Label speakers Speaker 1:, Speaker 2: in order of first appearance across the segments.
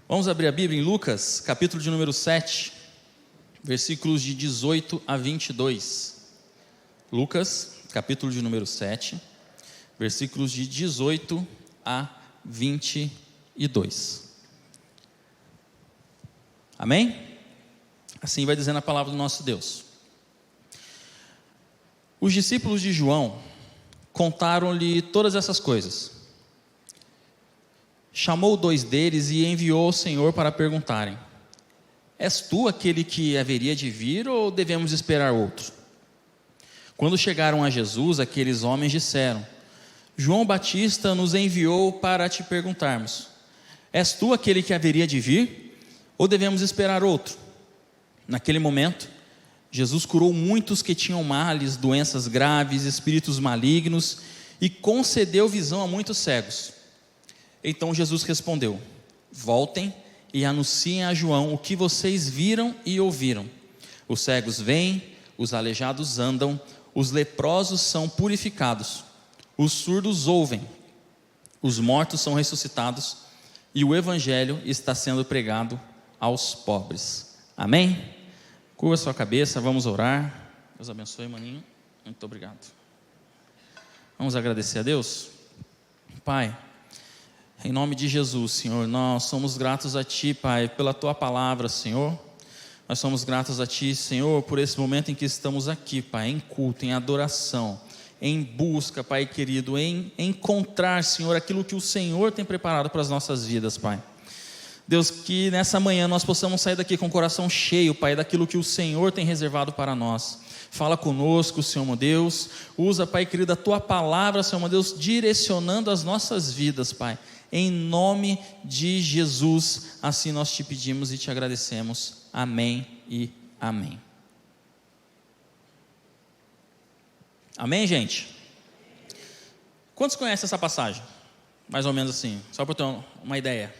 Speaker 1: Vamos abrir a Bíblia em Lucas, capítulo de número 7, versículos de 18 a 22. Lucas, capítulo de número 7, versículos de 18 a 22. Amém? Assim vai dizendo a palavra do nosso Deus. Os discípulos de João contaram-lhe todas essas coisas. Chamou 2 deles e enviou ao Senhor para perguntarem: És tu aquele que haveria de vir ou devemos esperar outro? Quando chegaram a Jesus, aqueles homens disseram: João Batista nos enviou para te perguntarmos: És tu aquele que haveria de vir ou devemos esperar outro? Naquele momento, Jesus curou muitos que tinham males, doenças graves, espíritos malignos e concedeu visão a muitos cegos. Então Jesus respondeu: Voltem e anunciem a João o que vocês viram e ouviram. Os cegos veem, os aleijados andam, os leprosos são purificados, os surdos ouvem, os mortos são ressuscitados e o evangelho está sendo pregado aos pobres. Amém? Curva sua cabeça, vamos orar. Deus abençoe, maninho. Muito obrigado. Vamos agradecer a Deus? Pai, em nome de Jesus, Senhor, nós somos gratos a Ti, Pai, pela Tua palavra, Senhor. Nós somos gratos a Ti, Senhor, por esse momento em que estamos aqui, Pai, em culto, em adoração, em busca, Pai querido, em encontrar, Senhor, aquilo que o Senhor tem preparado para as nossas vidas, Pai. Deus, que nessa manhã nós possamos sair daqui com o coração cheio, Pai, daquilo que o Senhor tem reservado para nós. Fala conosco, Senhor meu Deus. Usa, Pai querido, a Tua palavra, Senhor meu Deus, direcionando as nossas vidas, Pai. Em nome de Jesus, assim nós te pedimos e te agradecemos. Amém e amém. Amém, gente? Quantos conhecem essa passagem? Mais ou menos assim, só para eu ter uma ideia.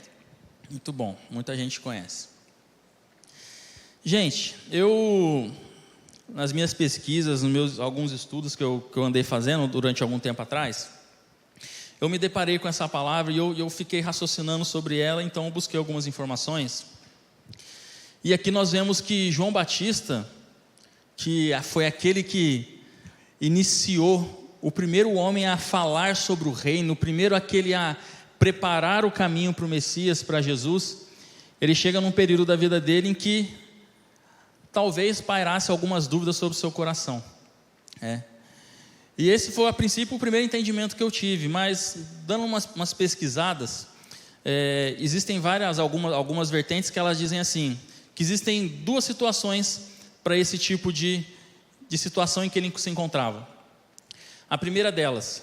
Speaker 1: Muito bom, muita gente conhece. Gente, eu, nas minhas pesquisas, nos meus alguns estudos que eu andei fazendo durante algum tempo atrás, eu me deparei com essa palavra e eu fiquei raciocinando sobre ela, então eu busquei algumas informações. E aqui nós vemos que João Batista, que foi aquele que iniciou, o primeiro homem a falar sobre o reino, o primeiro aquele a preparar o caminho para o Messias, para Jesus, ele chega num período da vida dele em que talvez pairasse algumas dúvidas sobre o seu coração. E esse foi a princípio o primeiro entendimento que eu tive, mas dando umas pesquisadas, existem algumas vertentes que elas dizem assim, que existem 2 situações para esse tipo de situação em que ele se encontrava. A primeira delas,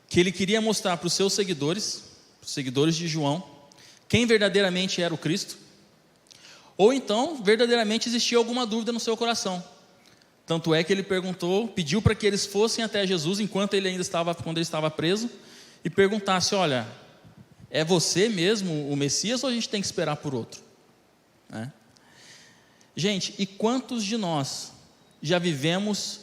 Speaker 1: que ele queria mostrar para os seus seguidores, os seguidores de João, quem verdadeiramente era o Cristo, ou então verdadeiramente existia alguma dúvida no seu coração. Tanto é que ele pediu para que eles fossem até Jesus, enquanto ele ainda quando ele estava preso, e perguntasse: olha, é você mesmo o Messias ou a gente tem que esperar por outro? Gente, e quantos de nós já vivemos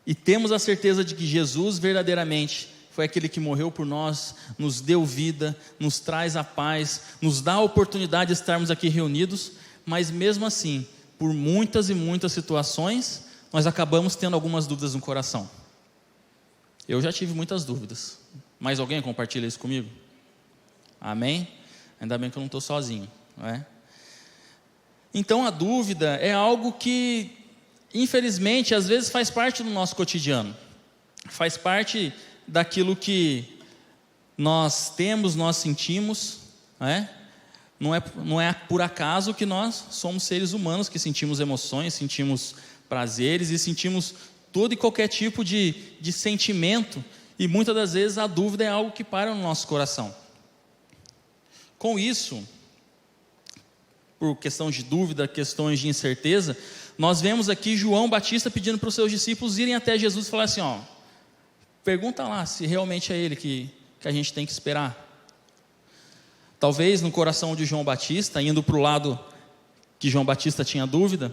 Speaker 1: e temos a certeza de que Jesus verdadeiramente foi aquele que morreu por nós, nos deu vida, nos traz a paz, nos dá a oportunidade de estarmos aqui reunidos, mas mesmo assim, por muitas e muitas situações, nós acabamos tendo algumas dúvidas no coração. Eu já tive muitas dúvidas. Mais alguém compartilha isso comigo? Amém? Ainda bem que eu não estou sozinho, não é? Então a dúvida é algo que, infelizmente, às vezes faz parte do nosso cotidiano. Faz parte daquilo que nós temos, nós sentimos, não é? Não é por acaso que nós somos seres humanos que sentimos emoções, sentimos prazeres e sentimos todo e qualquer tipo de sentimento, e muitas das vezes a dúvida é algo que para no nosso coração. Com isso, por questão de dúvida, questões de incerteza, nós vemos aqui João Batista pedindo para os seus discípulos irem até Jesus e falar assim: pergunta lá se realmente é ele que a gente tem que esperar. Talvez no coração de João Batista, indo para o lado que João Batista tinha dúvida,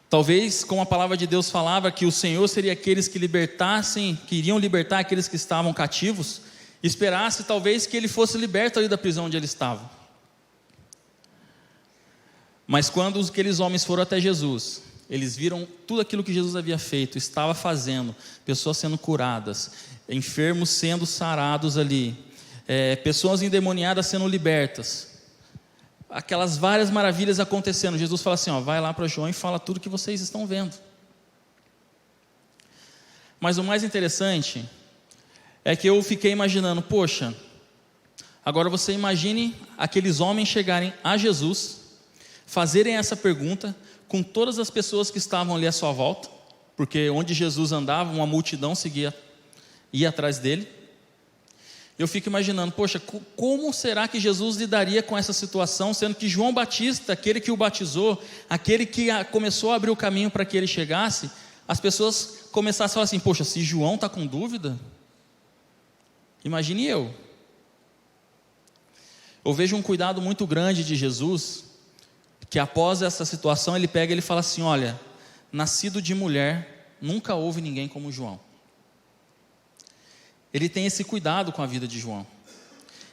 Speaker 1: talvez, como a palavra de Deus falava, que o Senhor seria aqueles que iriam libertar aqueles que estavam cativos, esperasse talvez que ele fosse liberto ali da prisão onde ele estava. Mas quando aqueles homens foram até Jesus, eles viram tudo aquilo que Jesus havia feito, estava fazendo, pessoas sendo curadas, enfermos sendo sarados ali, pessoas endemoniadas sendo libertas, aquelas várias maravilhas acontecendo. Jesus fala assim, vai lá para João e fala tudo que vocês estão vendo. Mas o mais interessante é que eu fiquei imaginando, poxa, agora você imagine aqueles homens chegarem a Jesus, fazerem essa pergunta com todas as pessoas que estavam ali à sua volta, porque onde Jesus andava, uma multidão ia atrás dele. Eu fico imaginando, poxa, como será que Jesus lidaria com essa situação, sendo que João Batista, aquele que o batizou, aquele que começou a abrir o caminho para que ele chegasse, as pessoas começassem a falar assim, poxa, se João está com dúvida, imagine eu. Eu vejo um cuidado muito grande de Jesus, que após essa situação ele pega e ele fala assim, olha, nascido de mulher, nunca houve ninguém como João. Ele tem esse cuidado com a vida de João.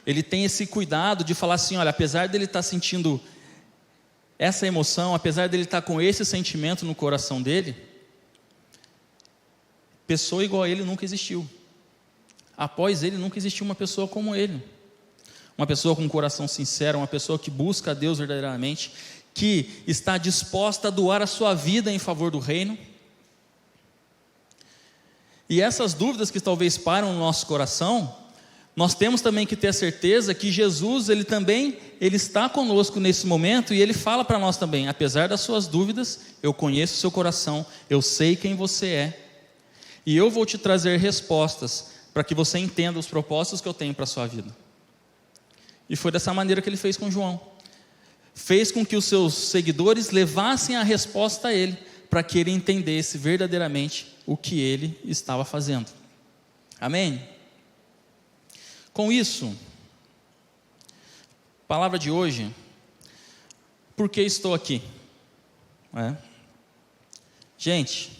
Speaker 1: Ele tem esse cuidado de falar assim, olha, apesar dele estar sentindo essa emoção, apesar dele estar com esse sentimento no coração dele, pessoa igual a ele nunca existiu. Após ele nunca existiu uma pessoa como ele. Uma pessoa com um coração sincero, uma pessoa que busca a Deus verdadeiramente, que está disposta a doar a sua vida em favor do reino. E essas dúvidas que talvez param no nosso coração, nós temos também que ter a certeza que Jesus, ele está conosco nesse momento, e ele fala para nós também, apesar das suas dúvidas, eu conheço o seu coração, eu sei quem você é, e eu vou te trazer respostas, para que você entenda os propósitos que eu tenho para a sua vida. E foi dessa maneira que ele fez com João. Fez com que os seus seguidores levassem a resposta a ele, para que ele entendesse verdadeiramente o que ele estava fazendo. Amém? Com isso, palavra de hoje, por que estou aqui? Gente,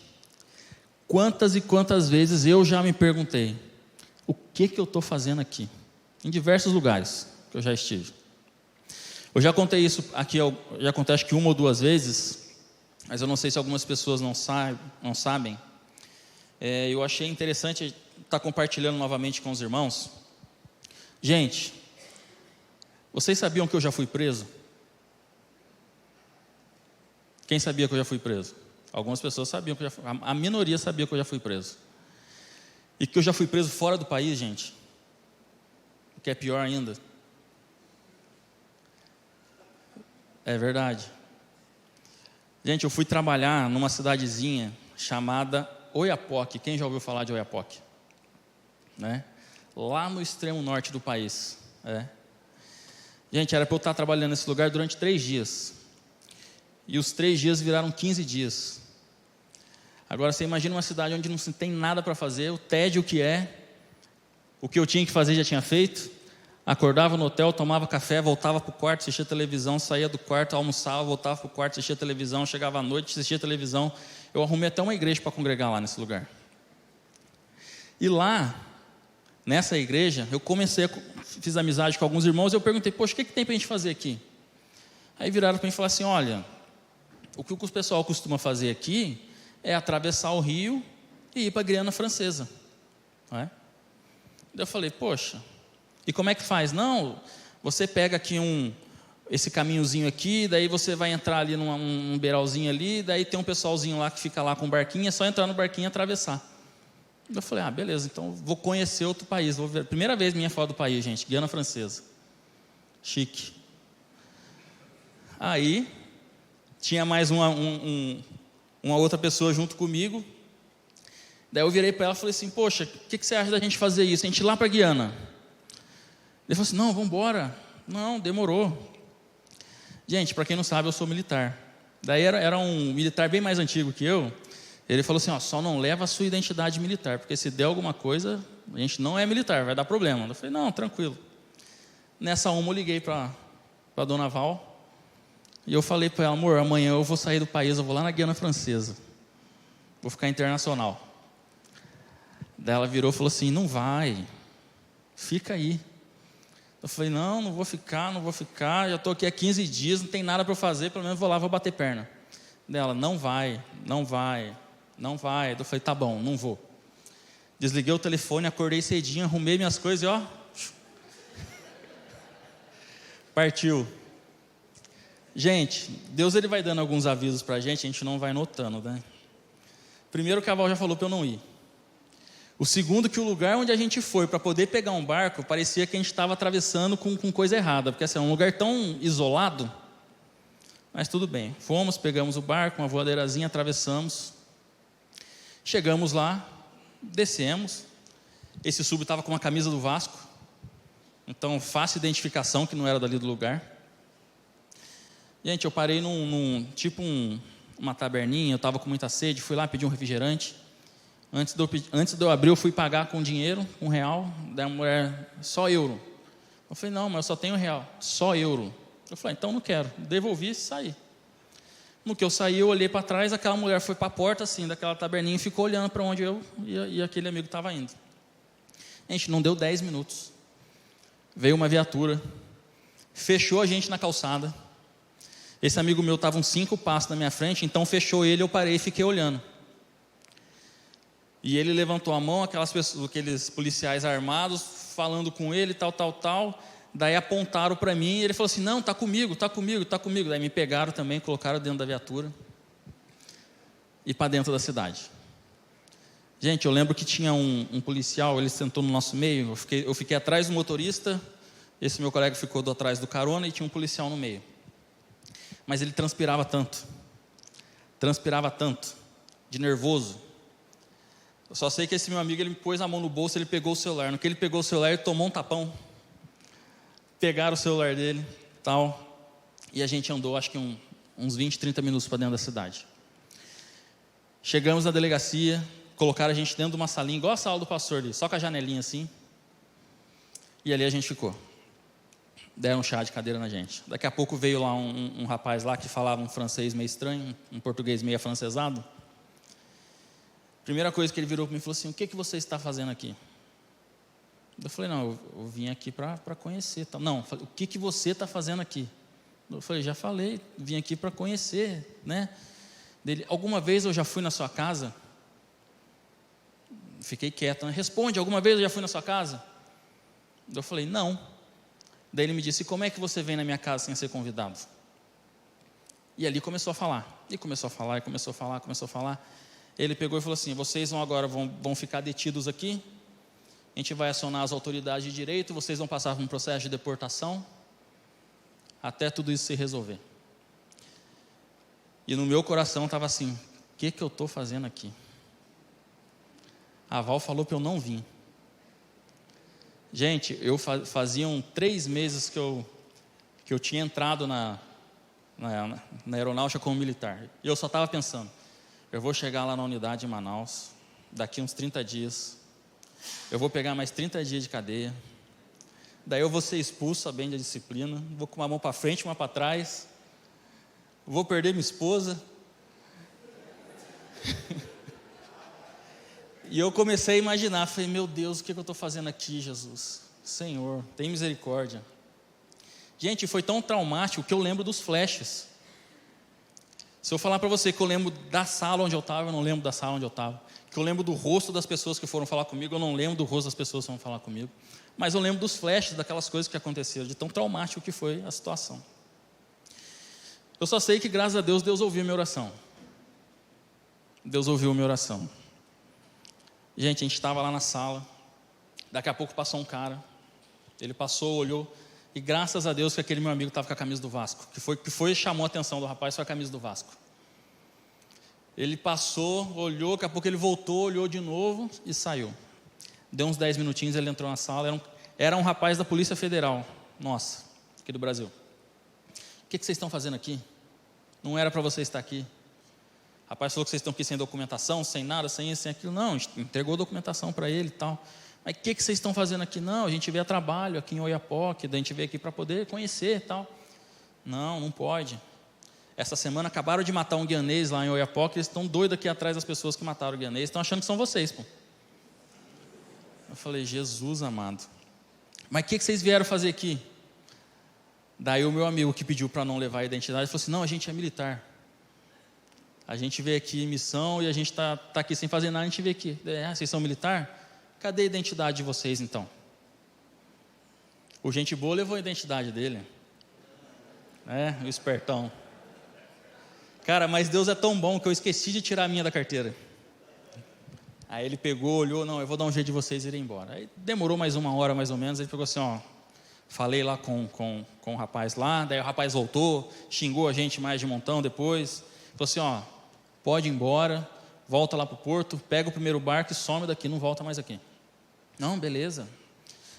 Speaker 1: quantas e quantas vezes eu já me perguntei, o que eu estou fazendo aqui? Em diversos lugares que eu já estive. Eu já contei isso aqui, já contei acho que uma ou duas vezes, mas eu não sei se algumas pessoas não sabem. Eu achei interessante estar compartilhando novamente com os irmãos. Gente, vocês sabiam que eu já fui preso? Quem sabia que eu já fui preso? Algumas pessoas sabiam que eu já fui, a minoria sabia que eu já fui preso. E que eu já fui preso fora do país, gente. O que é pior ainda. É verdade. Gente, eu fui trabalhar numa cidadezinha chamada Oiapoque. Quem já ouviu falar de Oiapoque? Lá no extremo norte do país. Gente, era para eu estar trabalhando nesse lugar durante 3 dias. E os 3 dias viraram 15 dias. Agora você imagina uma cidade onde não se tem nada para fazer, o tédio que é, o que eu tinha que fazer já tinha feito. Acordava no hotel, tomava café, voltava para o quarto, assistia televisão, saía do quarto, almoçava, voltava para o quarto, assistia televisão, chegava à noite, assistia televisão. Eu arrumei até uma igreja para congregar lá nesse lugar. E lá, nessa igreja, eu fiz amizade com alguns irmãos, e eu perguntei, poxa, o que tem para a gente fazer aqui? Aí viraram para mim e falaram assim, olha, o que o pessoal costuma fazer aqui é atravessar o rio e ir para a Guiana Francesa. Daí eu falei, poxa, e como é que faz? Não, você pega aqui esse caminhozinho aqui, daí você vai entrar ali num beiralzinho ali, daí tem um pessoalzinho lá que fica lá com o barquinho, é só entrar no barquinho e atravessar. Eu falei, beleza, então vou conhecer outro país, vou ver. Primeira vez minha fora do país, gente, Guiana Francesa. Chique. Aí, tinha mais uma outra pessoa junto comigo. Daí eu virei para ela e falei assim, poxa, o que você acha da gente fazer isso? A gente ir lá para Guiana. Ele falou assim, não, vamos embora. Não, demorou. Gente, para quem não sabe, eu sou militar. Daí era um militar bem mais antigo que eu. Ele falou assim, só não leva a sua identidade militar, porque se der alguma coisa, a gente não é militar, vai dar problema. Eu falei, não, tranquilo. Nessa eu liguei para a dona Val, e eu falei para ela, amor, amanhã eu vou sair do país, eu vou lá na Guiana Francesa. Vou ficar internacional. Daí ela virou e falou assim, não vai, fica aí. Eu falei, não vou ficar, já estou aqui há 15 dias, não tem nada para eu fazer, pelo menos vou lá, vou bater perna. Dela, não vai. Eu falei, tá bom, não vou. Desliguei o telefone, acordei cedinho, arrumei minhas coisas e ó, partiu. Gente, Deus ele vai dando alguns avisos para a gente não vai notando, né? Primeiro, o cavalo já falou para eu não ir. O segundo, que o lugar onde a gente foi para poder pegar um barco, parecia que a gente estava atravessando com coisa errada, porque assim, é um lugar tão isolado, mas tudo bem. Fomos, pegamos o barco, uma voadeirazinha, atravessamos, chegamos lá, descemos. Esse sub estava com uma camisa do Vasco, então fácil identificação que não era dali do lugar. Gente, eu parei uma taberninha, eu estava com muita sede, fui lá pedir um refrigerante. Antes de eu abrir, eu fui pagar com dinheiro, R$1, daí a mulher, só euro. Eu falei, não, mas eu só tenho R$1, só euro. Eu falei, então não quero. Devolvi e saí. No que eu saí, eu olhei para trás, aquela mulher foi para a porta assim, daquela taberninha e ficou olhando para onde eu e aquele amigo estava indo. Gente, não deu 10 minutos. Veio uma viatura, fechou a gente na calçada. Esse amigo meu estava uns 5 passos na minha frente, então fechou ele, eu parei e fiquei olhando. E ele levantou a mão, aqueles policiais armados, falando com ele, tal. Daí apontaram para mim e ele falou assim, não, tá comigo. Daí me pegaram também, colocaram dentro da viatura e para dentro da cidade. Gente, eu lembro que tinha um policial, ele sentou no nosso meio, eu fiquei atrás do motorista, esse meu colega ficou atrás do carona e tinha um policial no meio. Mas ele transpirava tanto, de nervoso. Eu só sei que esse meu amigo, ele me pôs a mão no bolso, ele pegou o celular. No que ele pegou o celular, ele tomou um tapão. Pegaram o celular dele, tal. E a gente andou, acho que uns 20, 30 minutos para dentro da cidade. Chegamos na delegacia, colocaram a gente dentro de uma salinha, igual a sala do pastor ali, só com a janelinha assim. E ali a gente ficou. Deram um chá de cadeira na gente. Daqui a pouco veio lá um rapaz lá que falava um francês meio estranho, um português meio afrancesado. Primeira coisa que ele virou para mim e falou assim, o que você está fazendo aqui? Eu falei, não, eu vim aqui para conhecer. Não, o que você está fazendo aqui? Eu falei, já falei, vim aqui para conhecer, né? Dele, alguma vez eu já fui na sua casa? Fiquei quieto, né? Responde, alguma vez eu já fui na sua casa? Eu falei, não. Daí ele me disse, como é que você vem na minha casa sem ser convidado? E ali começou a falar, começou a falar. Ele pegou e falou assim, vocês agora vão ficar detidos aqui, a gente vai acionar as autoridades de direito, vocês vão passar por um processo de deportação, até tudo isso se resolver. E no meu coração estava assim, o que eu estou fazendo aqui? A Val falou para eu não vir. Gente, faziam 3 meses que eu tinha entrado na aeronáutica como militar, e eu só estava pensando, eu vou chegar lá na unidade de Manaus, daqui uns 30 dias, eu vou pegar mais 30 dias de cadeia, daí eu vou ser expulso, bem da disciplina, vou com uma mão para frente, uma para trás, vou perder minha esposa. E eu comecei a imaginar, falei, meu Deus, o que eu estou fazendo aqui, Jesus? Senhor, tem misericórdia. Gente, foi tão traumático que eu lembro dos flashes. Se eu falar para você que eu lembro da sala onde eu estava, eu não lembro da sala onde eu estava. Que eu lembro do rosto das pessoas que foram falar comigo, eu não lembro do rosto das pessoas que foram falar comigo. Mas eu lembro dos flashes, daquelas coisas que aconteceram, de tão traumático que foi a situação. Eu só sei que, graças a Deus, Deus ouviu minha oração. Deus ouviu minha oração. Gente, a gente estava lá na sala, daqui a pouco passou um cara, ele passou, olhou, e graças a Deus que aquele meu amigo estava com a camisa do Vasco, que foi chamou a atenção do rapaz, foi a camisa do Vasco. Ele passou, olhou, daqui a pouco ele voltou, olhou de novo e saiu. Deu uns 10 minutinhos, ele entrou na sala, era um rapaz da Polícia Federal, nossa, aqui do Brasil. O que vocês estão fazendo aqui? Não era para você estar aqui. O rapaz falou que vocês estão aqui sem documentação, sem nada, sem isso, sem aquilo. Não, a gente entregou a documentação para ele e tal. Mas o que vocês estão fazendo aqui? Não, a gente veio a trabalho aqui em Oiapoque, a gente veio aqui para poder conhecer e tal. Não pode. Essa semana acabaram de matar um guianês lá em Oiapoque, eles estão doidos aqui atrás das pessoas que mataram o guianês, estão achando que são vocês, pô. Eu falei, Jesus amado. mas o que vocês vieram fazer aqui? Daí o meu amigo que pediu para não levar a identidade, falou assim, não, a gente é militar. A gente veio aqui em missão e a gente está aqui sem fazer nada, a gente veio aqui. Vocês são militar? Cadê a identidade de vocês então? O gente boa levou a identidade dele. O espertão. Cara, mas Deus é tão bom que eu esqueci de tirar a minha da carteira. Aí ele pegou, olhou, não, eu vou dar um jeito de vocês irem embora. Aí demorou mais 1 hora mais ou menos, ele pegou assim, falei lá com o rapaz lá, daí o rapaz voltou, xingou a gente mais de montão depois, falou assim, pode ir embora, volta lá para o porto, pega o primeiro barco e some daqui, não volta mais aqui. Não, beleza.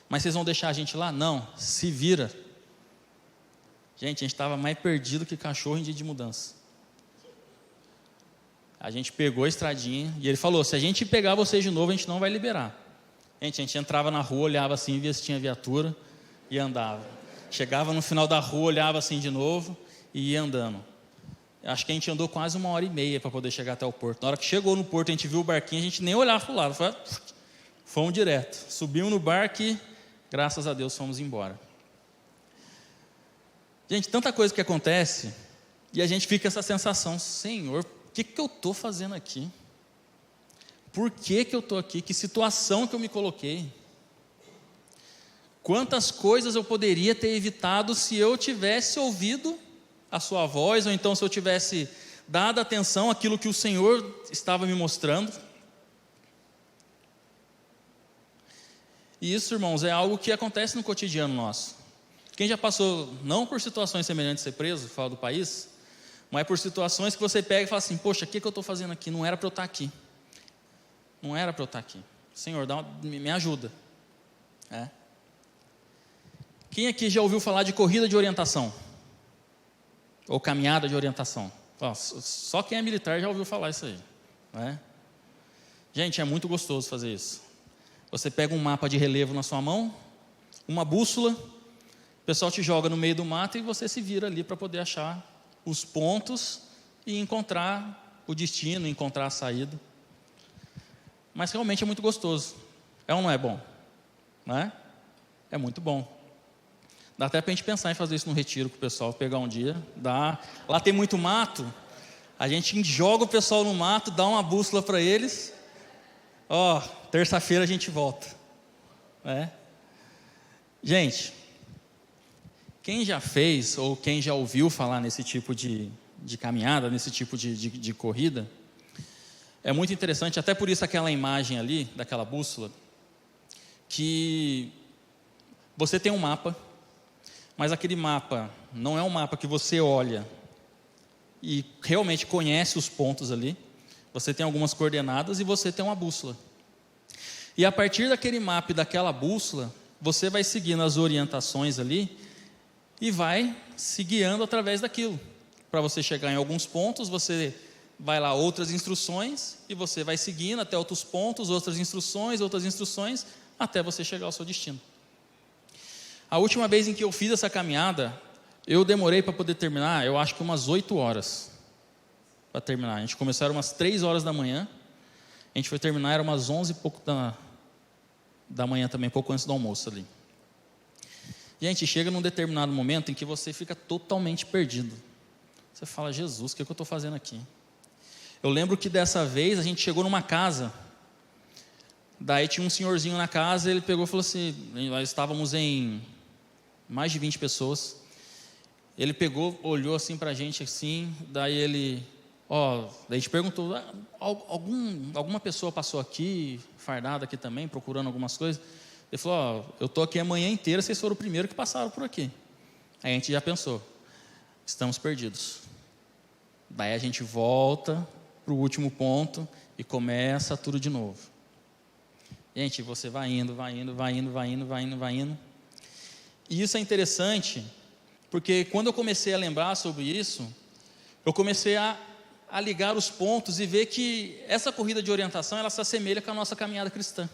Speaker 1: Mas vocês vão deixar a gente lá? Não, se vira. Gente, a gente estava mais perdido que cachorro em dia de mudança. A gente pegou a estradinha e ele falou, se a gente pegar vocês de novo, a gente não vai liberar. A gente entrava na rua, olhava assim, via se tinha viatura e andava. Chegava no final da rua, olhava assim de novo e ia andando. Acho que a gente andou quase 1h30 para poder chegar até o porto. Na hora que chegou no porto, a gente viu o barquinho, a gente nem olhava para o lado. Fomos direto. Subimos no barco e, graças a Deus, fomos embora. Gente, tanta coisa que acontece e a gente fica com essa sensação, Senhor, o que eu estou fazendo aqui? Por que eu estou aqui? Que situação que eu me coloquei? Quantas coisas eu poderia ter evitado se eu tivesse ouvido a sua voz, ou então se eu tivesse dado atenção àquilo que o Senhor estava me mostrando? E isso, irmãos, é algo que acontece no cotidiano nosso. Quem já passou, não por situações semelhantes a ser preso, fora do país, mas por situações que você pega e fala assim, poxa, o que eu estou fazendo aqui? Não era para eu estar aqui. Não era para eu estar aqui. Senhor, me ajuda. Quem aqui já ouviu falar de corrida de orientação? Ou caminhada de orientação? Só quem é militar já ouviu falar isso aí. Gente, é muito gostoso fazer isso. Você pega um mapa de relevo na sua mão, uma bússola, o pessoal te joga no meio do mato e você se vira ali para poder achar os pontos e encontrar o destino, encontrar a saída. Mas realmente é muito gostoso. É ou não é bom? Não é? É muito bom. Dá até para a gente pensar em fazer isso no retiro com o pessoal, pegar um dia. Lá tem muito mato, a gente joga o pessoal no mato, dá uma bússola para eles. Terça-feira a gente volta. Gente, quem já fez ou quem já ouviu falar nesse tipo de caminhada, nesse tipo de corrida, é muito interessante, até por isso aquela imagem ali, daquela bússola, que você tem um mapa, mas aquele mapa não é um mapa que você olha e realmente conhece os pontos ali. Você tem algumas coordenadas e você tem uma bússola. E a partir daquele mapa e daquela bússola, você vai seguindo as orientações ali e vai se guiando através daquilo. Para você chegar em alguns pontos, você vai lá, outras instruções, e você vai seguindo até outros pontos, outras instruções, até você chegar ao seu destino. A última vez em que eu fiz essa caminhada, eu demorei para poder terminar, eu acho que umas 8 horas para terminar. A gente começou, era umas 3 horas da manhã, a gente foi terminar, era umas 11 e pouco da manhã também, pouco antes do almoço ali. Gente, chega num determinado momento em que você fica totalmente perdido. Você fala, Jesus, o que eu estou fazendo aqui? Eu lembro que dessa vez a gente chegou numa casa, daí tinha um senhorzinho na casa, ele pegou e falou assim, nós estávamos em mais de 20 pessoas, ele pegou, olhou assim para a gente assim, daí ele, daí a gente perguntou, alguma pessoa passou aqui, fardada aqui também, procurando algumas coisas? Ele falou, eu estou aqui a manhã inteira, vocês foram o primeiro que passaram por aqui. Aí a gente já pensou, estamos perdidos. Daí a gente volta para o último ponto e começa tudo de novo. Gente, você vai indo. E isso é interessante, porque quando eu comecei a lembrar sobre isso, eu comecei a ligar os pontos e ver que essa corrida de orientação, ela se assemelha com a nossa caminhada cristã.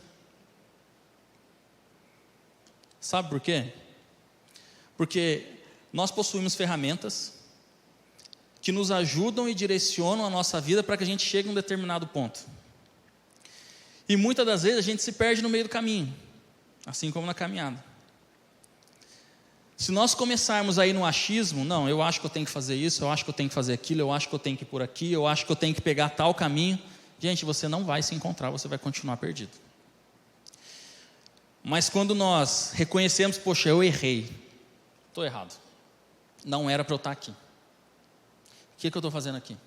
Speaker 1: Sabe por quê? Porque nós possuímos ferramentas que nos ajudam e direcionam a nossa vida para que a gente chegue a um determinado ponto. E muitas das vezes a gente se perde no meio do caminho, assim como na caminhada. Se nós começarmos aí no achismo, não, eu acho que eu tenho que fazer isso, eu acho que eu tenho que fazer aquilo, eu acho que eu tenho que ir por aqui, eu acho que eu tenho que pegar tal caminho, gente, você não vai se encontrar, você vai continuar perdido. Mas quando nós reconhecemos, poxa, eu errei, estou errado, não era para eu estar aqui, o que eu estou fazendo aqui?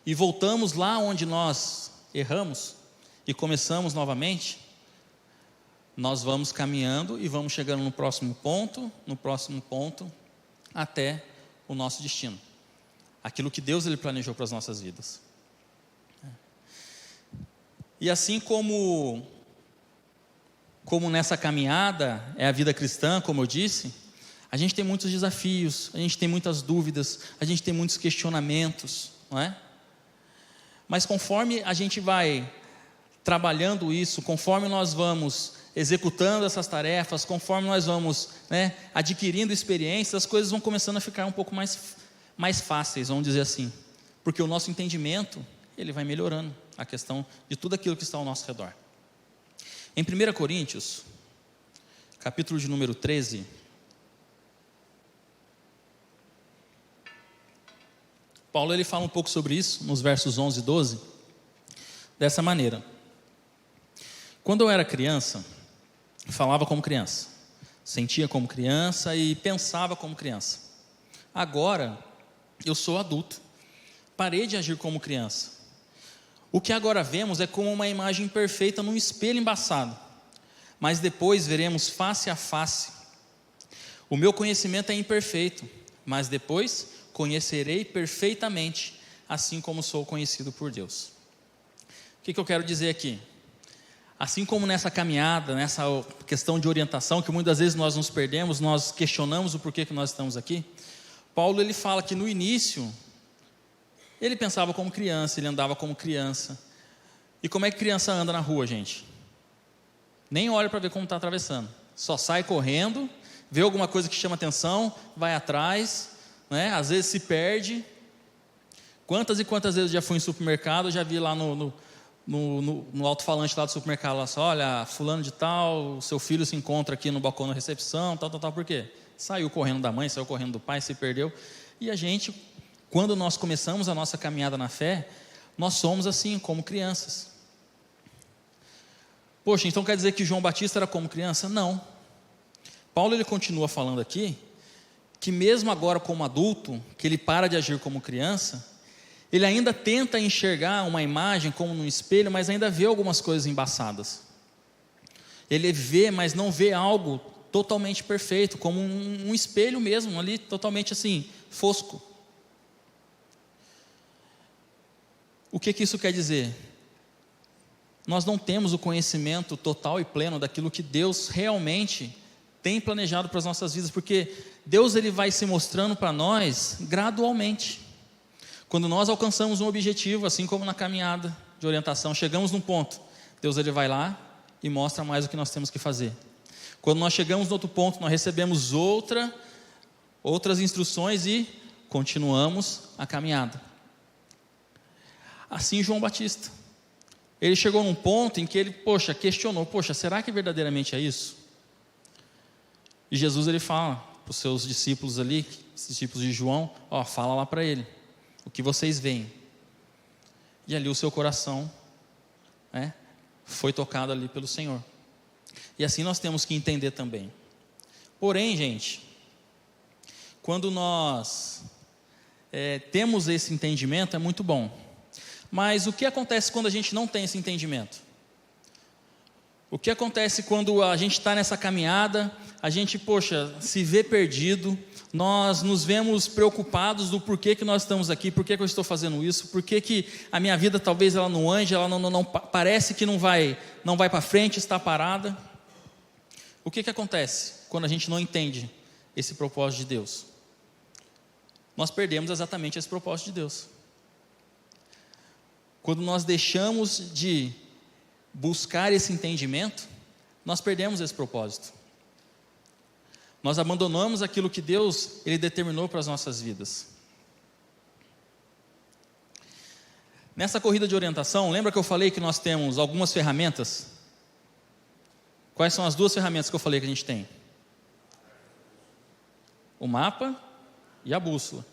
Speaker 1: E voltamos lá onde nós erramos e começamos novamente, nós vamos caminhando e vamos chegando no próximo ponto, até o nosso destino. Aquilo que Deus ele planejou para as nossas vidas. E assim como nessa caminhada é a vida cristã, como eu disse, a gente tem muitos desafios, a gente tem muitas dúvidas, a gente tem muitos questionamentos, não é? Mas conforme a gente vai trabalhando isso, conforme nós vamos executando essas tarefas, conforme nós vamos, adquirindo experiências, as coisas vão começando a ficar um pouco mais fáceis, vamos dizer assim, porque o nosso entendimento, ele vai melhorando a questão de tudo aquilo que está ao nosso redor. Em 1 Coríntios, capítulo de número 13, Paulo ele fala um pouco sobre isso, nos versos 11 e 12, dessa maneira: quando eu era criança, falava como criança, sentia como criança e pensava como criança. Agora, eu sou adulto, parei de agir como criança. O que agora vemos é como uma imagem perfeita num espelho embaçado, mas depois veremos face a face. O meu conhecimento é imperfeito, mas depois conhecerei perfeitamente, assim como sou conhecido por Deus. O que eu quero dizer aqui? Assim como nessa caminhada, nessa questão de orientação, que muitas vezes nós nos perdemos, nós questionamos o porquê que nós estamos aqui, Paulo ele fala que no início, ele pensava como criança, ele andava como criança. E como é que criança anda na rua, gente? Nem olha para ver como está atravessando, só sai correndo, vê alguma coisa que chama atenção, vai atrás, às vezes se perde. Quantas e quantas vezes eu já fui em supermercado, já vi lá no alto-falante lá do supermercado, lá só, olha, fulano de tal, seu filho se encontra aqui no balcão da recepção, tal, por quê? Saiu correndo da mãe, saiu correndo do pai, se perdeu. E a gente, quando nós começamos a nossa caminhada na fé, nós somos assim, como crianças. Poxa, então quer dizer que João Batista era como criança? Não. Paulo ele continua falando aqui, que mesmo agora como adulto, que ele para de agir como criança, ele ainda tenta enxergar uma imagem como num espelho, mas ainda vê algumas coisas embaçadas. Ele vê, mas não vê algo totalmente perfeito, como um espelho mesmo, ali totalmente assim, fosco. O que isso quer dizer? Nós não temos o conhecimento total e pleno daquilo que Deus realmente tem planejado para as nossas vidas, porque Deus ele vai se mostrando para nós gradualmente. Quando nós alcançamos um objetivo, assim como na caminhada de orientação, chegamos num ponto, Deus ele vai lá e mostra mais o que nós temos que fazer. Quando nós chegamos no outro ponto, nós recebemos outras instruções e continuamos a caminhada. Assim João Batista, ele chegou num ponto em que ele, questionou, será que verdadeiramente é isso? E Jesus ele fala para os seus discípulos ali, os discípulos de João, fala lá para ele, o que vocês veem. E ali o seu coração foi tocado ali pelo Senhor. E assim nós temos que entender também. Porém, gente, quando nós temos esse entendimento, é muito bom. Mas o que acontece quando a gente não tem esse entendimento? O que acontece quando a gente está nessa caminhada, a gente, se vê perdido, nós nos vemos preocupados do porquê que nós estamos aqui, porquê que eu estou fazendo isso, porquê que a minha vida talvez ela não ande, ela não parece que não vai para frente, está parada. O que acontece quando a gente não entende esse propósito de Deus? Nós perdemos exatamente esse propósito de Deus. Quando nós deixamos de buscar esse entendimento, nós perdemos esse propósito. Nós abandonamos aquilo que Deus ele determinou para as nossas vidas. Nessa corrida de orientação, lembra que eu falei que nós temos algumas ferramentas? Quais são as duas ferramentas que eu falei que a gente tem? o mapa e a bússola,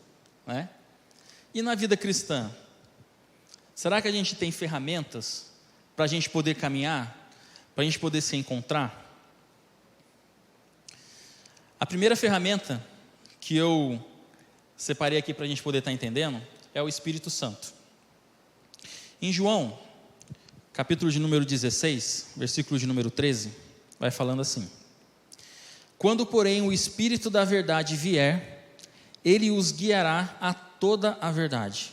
Speaker 1: né? E na vida cristã, será que a gente tem ferramentas para a gente poder caminhar, para a gente poder se encontrar? A primeira ferramenta que eu separei aqui para a gente poder estar entendendo é o Espírito Santo. Em João, capítulo de número 16, versículo de número 13, vai falando assim: quando, porém, o Espírito da verdade vier, ele os guiará a toda a verdade.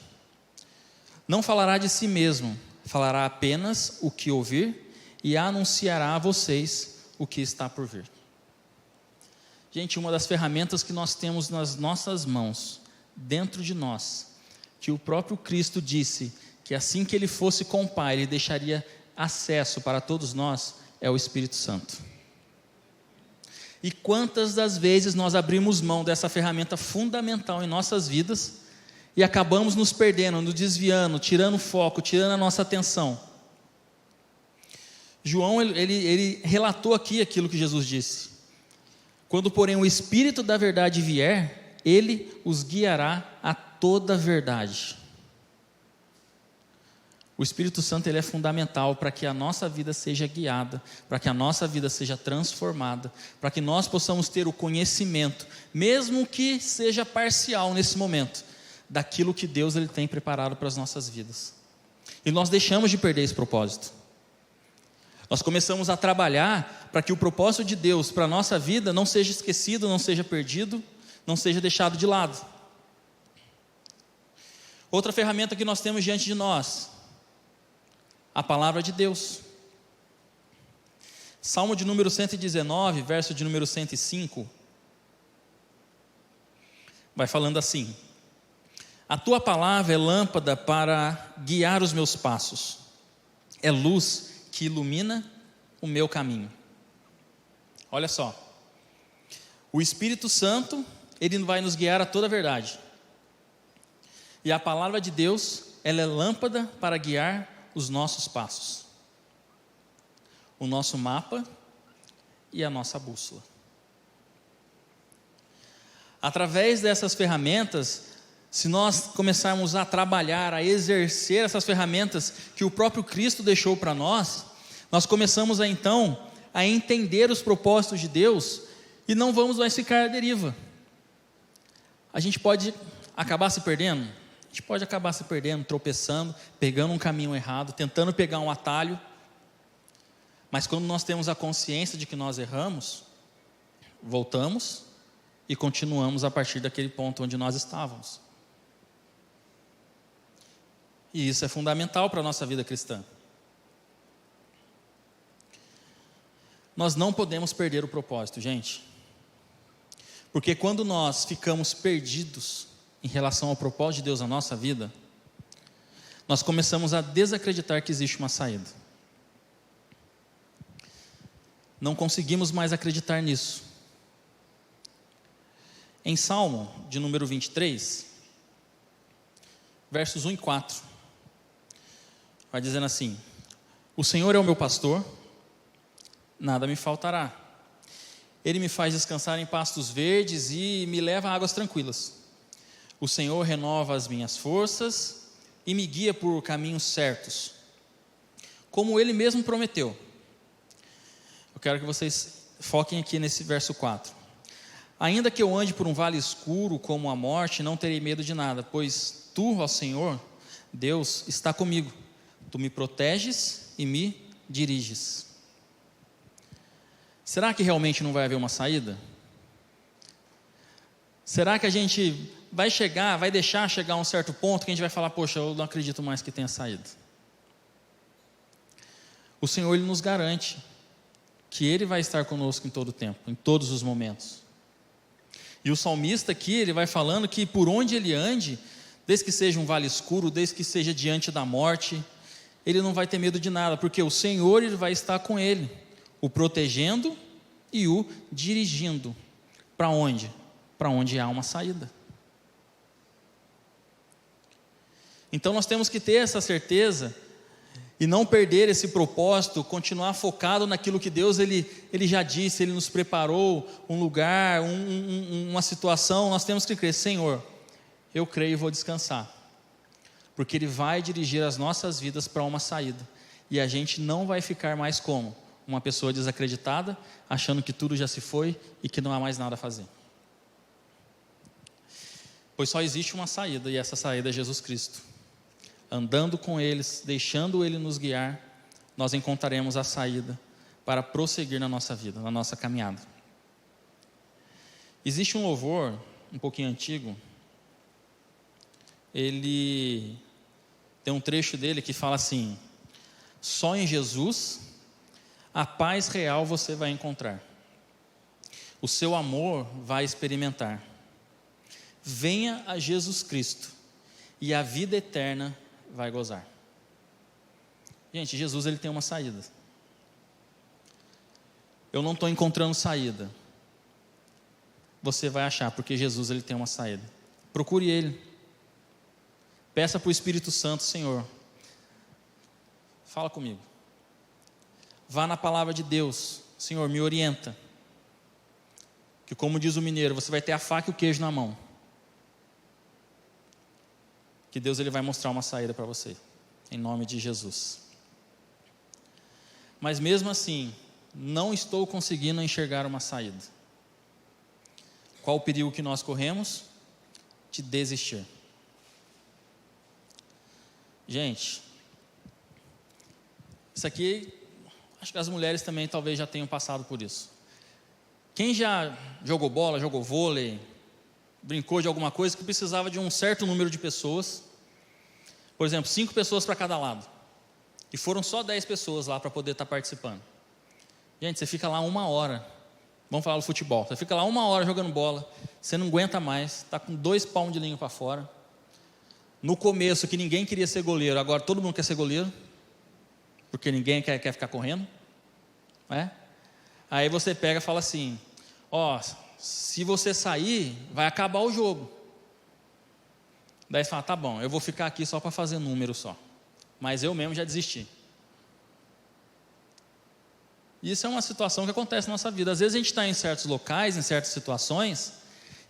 Speaker 1: Não falará de si mesmo, falará apenas o que ouvir e anunciará a vocês o que está por vir. Gente, uma das ferramentas que nós temos nas nossas mãos, dentro de nós, que o próprio Cristo disse que assim que ele fosse com o Pai, ele deixaria acesso para todos nós, é o Espírito Santo. E quantas das vezes nós abrimos mão dessa ferramenta fundamental em nossas vidas e acabamos nos perdendo, nos desviando, tirando o foco, tirando a nossa atenção. João, ele relatou aqui aquilo que Jesus disse: quando, porém, o Espírito da verdade vier, ele os guiará a toda a verdade. O Espírito Santo, ele é fundamental para que a nossa vida seja guiada, para que a nossa vida seja transformada, para que nós possamos ter o conhecimento, mesmo que seja parcial nesse momento, daquilo que Deus ele tem preparado para as nossas vidas. E nós deixamos de perder esse propósito. Nós começamos a trabalhar para que o propósito de Deus para a nossa vida não seja esquecido, não seja perdido, não seja deixado de lado. Outra ferramenta que nós temos diante de nós, a palavra de Deus. Salmo de número 119, verso de número 105, vai falando assim: a tua palavra é lâmpada para guiar os meus passos, é luz que ilumina o meu caminho. Olha só, o Espírito Santo, ele vai nos guiar a toda a verdade, e a palavra de Deus, ela é lâmpada para guiar os nossos passos, o nosso mapa e a nossa bússola. Através dessas ferramentas, se nós começarmos a trabalhar, a exercer essas ferramentas que o próprio Cristo deixou para nós, nós começamos então a entender os propósitos de Deus e não vamos mais ficar à deriva. A gente pode acabar se perdendo, tropeçando, pegando um caminho errado, tentando pegar um atalho, mas quando nós temos a consciência de que nós erramos, voltamos e continuamos a partir daquele ponto onde nós estávamos. E isso é fundamental para a nossa vida cristã. Nós não podemos perder o propósito, gente. Porque quando nós ficamos perdidos em relação ao propósito de Deus na nossa vida, nós começamos a desacreditar que existe uma saída. Não conseguimos mais acreditar nisso. Em Salmo de número 23, versos 1 e 4, vai dizendo assim: o Senhor é o meu pastor, nada me faltará. Ele me faz descansar em pastos verdes e me leva a águas tranquilas. O Senhor renova as minhas forças e me guia por caminhos certos, como Ele mesmo prometeu. Eu quero que vocês foquem aqui nesse verso 4. Ainda que eu ande por um vale escuro como a morte, não terei medo de nada, pois Tu, ó Senhor, Deus, está comigo. Tu me proteges e me diriges. Será que realmente não vai haver uma saída? Será que a gente vai deixar chegar a um certo ponto que a gente vai falar: poxa, eu não acredito mais que tenha saída? O Senhor, Ele nos garante que Ele vai estar conosco em todo o tempo, em todos os momentos. E o salmista aqui, ele vai falando que por onde ele ande, desde que seja um vale escuro, desde que seja diante da morte, ele não vai ter medo de nada, porque o Senhor, Ele vai estar com ele, o protegendo e o dirigindo. Para onde? Para onde há uma saída. Então nós temos que ter essa certeza e não perder esse propósito, continuar focado naquilo que Deus ele já disse, Ele nos preparou um lugar, uma situação. Nós temos que crer: Senhor, eu creio e vou descansar, porque Ele vai dirigir as nossas vidas para uma saída, e a gente não vai ficar mais como uma pessoa desacreditada, achando que tudo já se foi e que não há mais nada a fazer. Pois só existe uma saída, e essa saída é Jesus Cristo. Andando com eles, deixando Ele nos guiar, nós encontraremos a saída para prosseguir na nossa vida, na nossa caminhada. Existe um louvor um pouquinho antigo, ele tem um trecho dele que fala assim: só em Jesus a paz real você vai encontrar, o seu amor vai experimentar. Venha a Jesus Cristo e a vida eterna vai gozar. Gente, Jesus ele tem uma saída. Eu não estou encontrando saída. Você vai achar, porque Jesus ele tem uma saída. Procure Ele. Peça para o Espírito Santo: Senhor, fala comigo. Vá na palavra de Deus: Senhor, me orienta. Que, como diz o mineiro, você vai ter a faca e o queijo na mão. Que Deus ele vai mostrar uma saída para você, em nome de Jesus. Mas mesmo assim, não estou conseguindo enxergar uma saída. Qual o perigo que nós corremos? De desistir. Gente, isso aqui, acho que as mulheres também talvez já tenham passado por isso. Quem já jogou bola, jogou vôlei, brincou de alguma coisa que precisava de um certo número de pessoas, por exemplo, 5 pessoas para cada lado, e foram só 10 pessoas lá para poder estar participando. Gente, você fica lá 1 hora, vamos falar do futebol, você fica lá 1 hora jogando bola, você não aguenta mais, está com 2 palmos de língua para fora. No começo, que ninguém queria ser goleiro, agora todo mundo quer ser goleiro, porque ninguém quer ficar correndo, né? Aí você pega e fala assim: ó, se você sair, vai acabar o jogo. Daí você fala: tá bom, eu vou ficar aqui só para fazer número só, mas eu mesmo já desisti. Isso é uma situação que acontece na nossa vida. Às vezes a gente está em certos locais, em certas situações,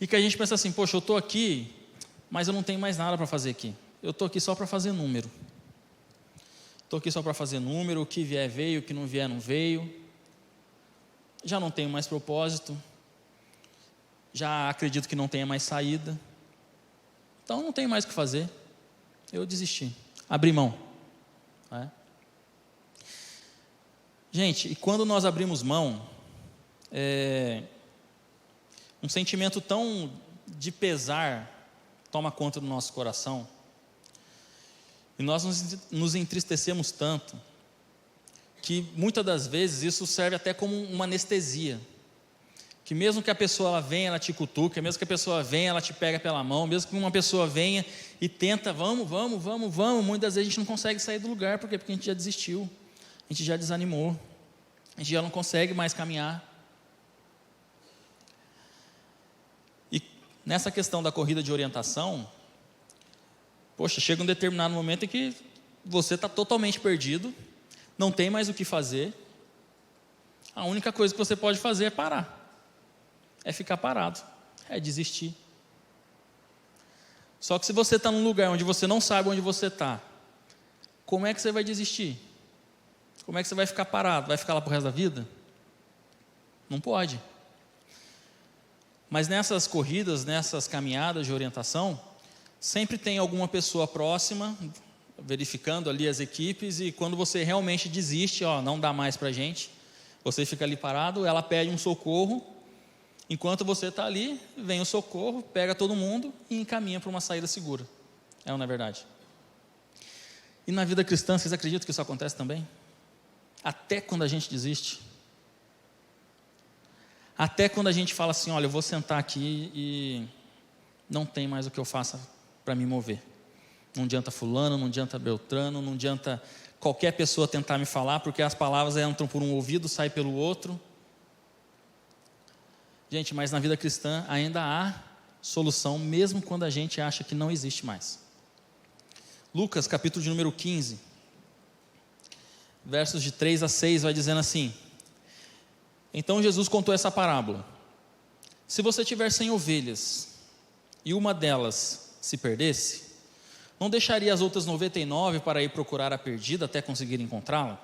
Speaker 1: e que a gente pensa assim: poxa, eu estou aqui, mas eu não tenho mais nada para fazer aqui. Eu estou aqui só para fazer número. Estou aqui só para fazer número, o que vier veio, o que não vier não veio. Já não tenho mais propósito. Já acredito que não tenha mais saída. Então não tenho mais o que fazer. Eu desisti. Abri mão. Gente, e quando nós abrimos mão, um sentimento tão de pesar toma conta do nosso coração, e nós nos entristecemos tanto, que muitas das vezes isso serve até como uma anestesia, que mesmo que a pessoa ela venha, ela te cutuca, mesmo que a pessoa venha, ela te pega pela mão, mesmo que uma pessoa venha e tenta, vamos, muitas vezes a gente não consegue sair do lugar. Por quê? Porque a gente já desistiu, a gente já desanimou, a gente já não consegue mais caminhar. E nessa questão da corrida de orientação, poxa, chega um determinado momento em que você está totalmente perdido, não tem mais o que fazer, a única coisa que você pode fazer é parar, é ficar parado, é desistir. Só que se você está num lugar onde você não sabe onde você está, como é que você vai desistir? Como é que você vai ficar parado? Vai ficar lá pro resto da vida? Não pode. Mas nessas corridas, nessas caminhadas de orientação, sempre tem alguma pessoa próxima, verificando ali as equipes, e quando você realmente desiste, não dá mais para a gente, você fica ali parado, ela pede um socorro, enquanto você está ali, vem o socorro, pega todo mundo e encaminha para uma saída segura. É ou não é verdade? E na vida cristã, vocês acreditam que isso acontece também? Até quando a gente desiste, até quando a gente fala assim: olha, eu vou sentar aqui e não tem mais o que eu faça para me mover. Não adianta fulano, não adianta beltrano, não adianta qualquer pessoa tentar me falar, porque as palavras entram por um ouvido, saem pelo outro. Gente, mas na vida cristã ainda há solução, mesmo quando a gente acha que não existe mais. Lucas, capítulo de número 15. versos de 3 a 6, vai dizendo assim: então Jesus contou essa parábola: se você tiver 100 ovelhas, e uma delas se perdesse, não deixaria as outras 99 para ir procurar a perdida até conseguir encontrá-la?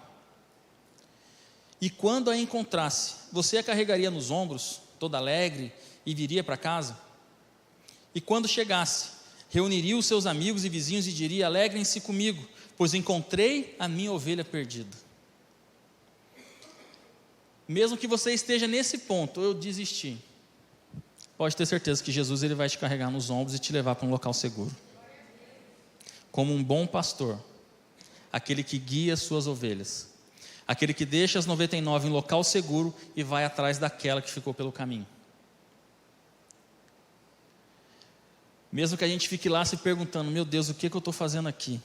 Speaker 1: E quando a encontrasse, você a carregaria nos ombros, toda alegre, e viria para casa? E quando chegasse, reuniria os seus amigos e vizinhos e diria: alegrem-se comigo, pois encontrei a minha ovelha perdida. Mesmo que você esteja nesse ponto, eu desisti, pode ter certeza que Jesus ele vai te carregar nos ombros e te levar para um local seguro. Como um bom pastor, aquele que guia as suas ovelhas, aquele que deixa as 99 em local seguro e vai atrás daquela que ficou pelo caminho. Mesmo que a gente fique lá se perguntando: meu Deus, o que eu estou fazendo aqui?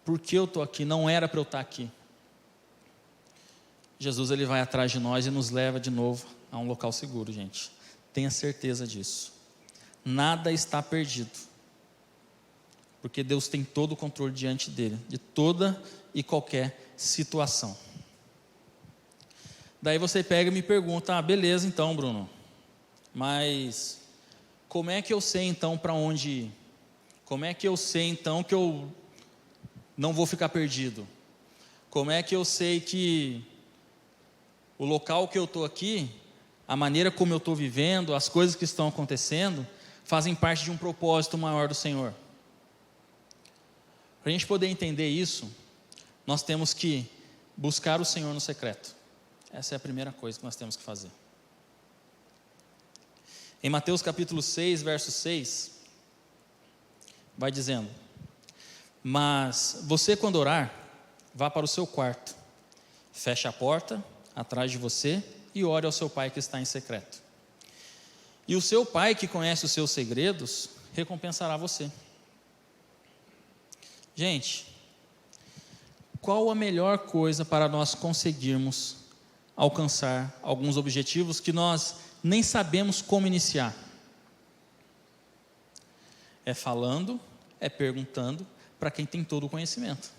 Speaker 1: Por que eu estou aqui? Não era para eu estar aqui. Jesus ele vai atrás de nós e nos leva de novo a um local seguro, gente. Tenha certeza disso. Nada está perdido, porque Deus tem todo o controle diante dele, de toda e qualquer situação. Daí você pega e me pergunta: beleza então, Bruno, mas como é que eu sei então para onde ir? Como é que eu sei então que eu não vou ficar perdido? Como é que eu sei que o local que eu estou aqui, a maneira como eu estou vivendo, as coisas que estão acontecendo, fazem parte de um propósito maior do Senhor? Para a gente poder entender isso, nós temos que buscar o Senhor no secreto. Essa é a primeira coisa que nós temos que fazer. Em Mateus capítulo 6, verso 6, vai dizendo: mas você, quando orar, vá para o seu quarto, feche a porta atrás de você e ore ao seu pai que está em secreto. E o seu pai, que conhece os seus segredos, recompensará você. Gente, qual a melhor coisa para nós conseguirmos alcançar alguns objetivos que nós nem sabemos como iniciar? É falando, é perguntando para quem tem todo o conhecimento.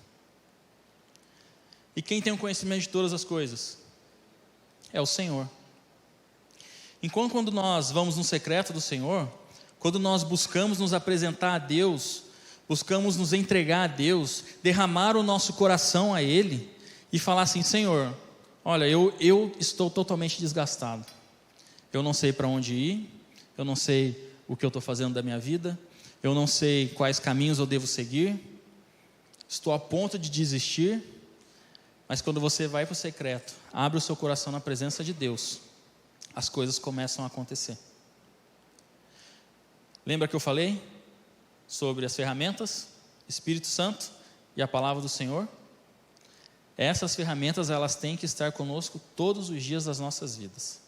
Speaker 1: E quem tem o conhecimento de todas as coisas? É o Senhor. Enquanto quando nós vamos no secreto do Senhor, quando nós buscamos nos apresentar a Deus, buscamos nos entregar a Deus, derramar o nosso coração a Ele e falar assim: Senhor, olha, eu estou totalmente desgastado, eu não sei para onde ir, eu não sei o que eu estou fazendo da minha vida, eu não sei quais caminhos eu devo seguir, estou a ponto de desistir. Mas quando você vai para o secreto, abre o seu coração na presença de Deus, as coisas começam a acontecer. Lembra que eu falei sobre as ferramentas, Espírito Santo e a palavra do Senhor? Essas ferramentas, elas têm que estar conosco todos os dias das nossas vidas.